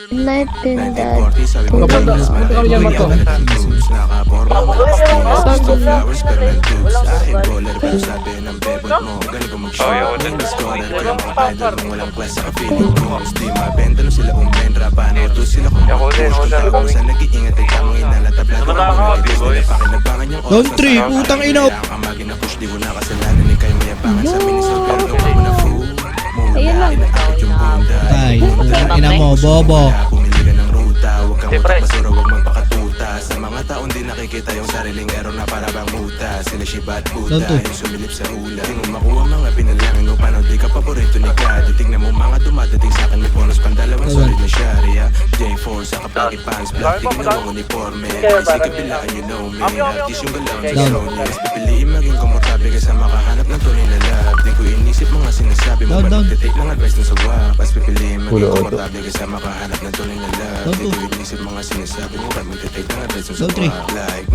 Night din dad. 1940 sabi ko Venus, malaking foods. Nakaporma, gusto flowers, pero nag-tubes. Akin baller, pero sabi ng bebot mo galing ko mag-shoot. Scorer, kaya mga idol mo walang class sa ka-feeling moves. Di mabenta no sila umbendra, paano to sila kung mag-push. Kung tawag mo sa nag-iingat ay tamang inalatablado ko mga ideas nila pakinabangan yung oras. Down 3, putang ina. Kaya ang amagin na push, di ko nakasalanan ni kayo mayabangan sa minisal. Pero gawin mo na fool. Ayun lang. Inaakit yung bunda. Ay, putang ina mo, bobo. Pumili ka ng ruta, huwag kang utak basura, huwag magpakatuta. Sa mga taong di nakikita yung sariling error na para bang muta. Sila shibat puta, yung sumilip sa hula. Di mo makuha mga pinalangin mo, paano di ka paborito ni God. Tignan mo mga dumadating sa akin, may bonus pandalawang solid na sharia. J4 sa kapagi pants, black, di ginawang uniforme. Kasi kabilaan you know me, artist yung galaw sa show niya. Mas pipiliin maging komportable ka sa makahanap ng tunay na love. Di ko inisip mga sinasabi mo, ba't magtitake lang advice dun sa wak. Mas pipiliin maging komportable ka sa makahanap ng tunay na love. Di ko inisip mga sinasabi mo, ba't magtitake lang advice dun sa wak. Like,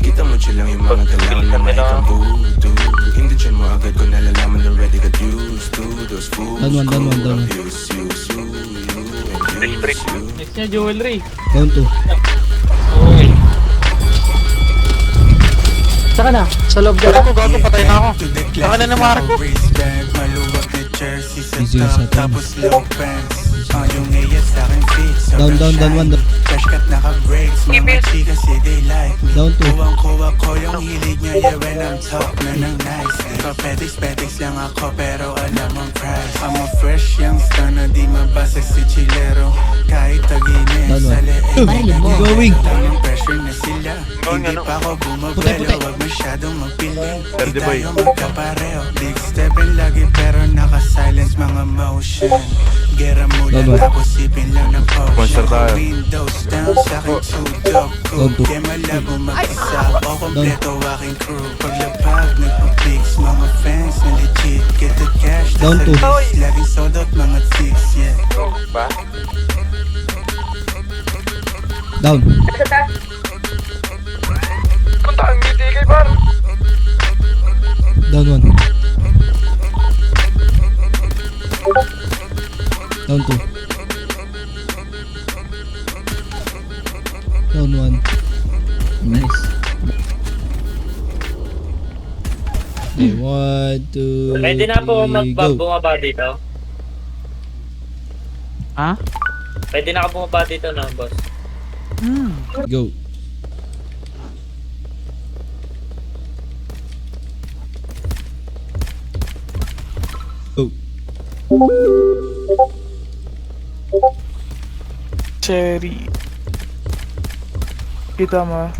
kita mo chill lang yung mga kailangan na may kang voodoo. Hindi dyan mo agad ko nalalaman already got used to those fools. Down 1. Abuse you, and use you. Next niya, jewelry. Down 2. Okay. Saka na, sa loob dyan. Ako, gago, patay na ako. Saka na naman ako. Easy sa Tapos low pants. Yung AS sa akin fit. Down 1. Fresh cut naka-breaks. Mga chika say they like me. Down 2. Kuwang-kuwa ko yung hilig niya. Yeah, when I'm talk na ng nice. Cosmetics lang ako pero alam ang price. I'm a fresh youngster na di mabasag si chilero. Kahit tagines sa leeg. Going. Tamang pressure na sila. Hindi pa ako bumabelo. Huwag masyadong magpiling. Di tayo magkapareho. Big steppin lagi pero naka-silence mga motion. Gera mula na ako sipin lang ng potion. Windows down sa aking tudok ko. Kaya malabo mag-isa o kompleto aking crew. Paglapag nagpa-fix mga fans na legit. Get the cash na sa list. Laging sold out mga chicks, yeah. Down. Punta ang ngiti kay Bar. Down 1. Down 2. Down 1. Nice. Okay, 1, 2, Pwede na po 3, go. bumaba dito. Ha? Pwede na ako bumaba dito na, boss. Go. Go. Cherry. Kita mo.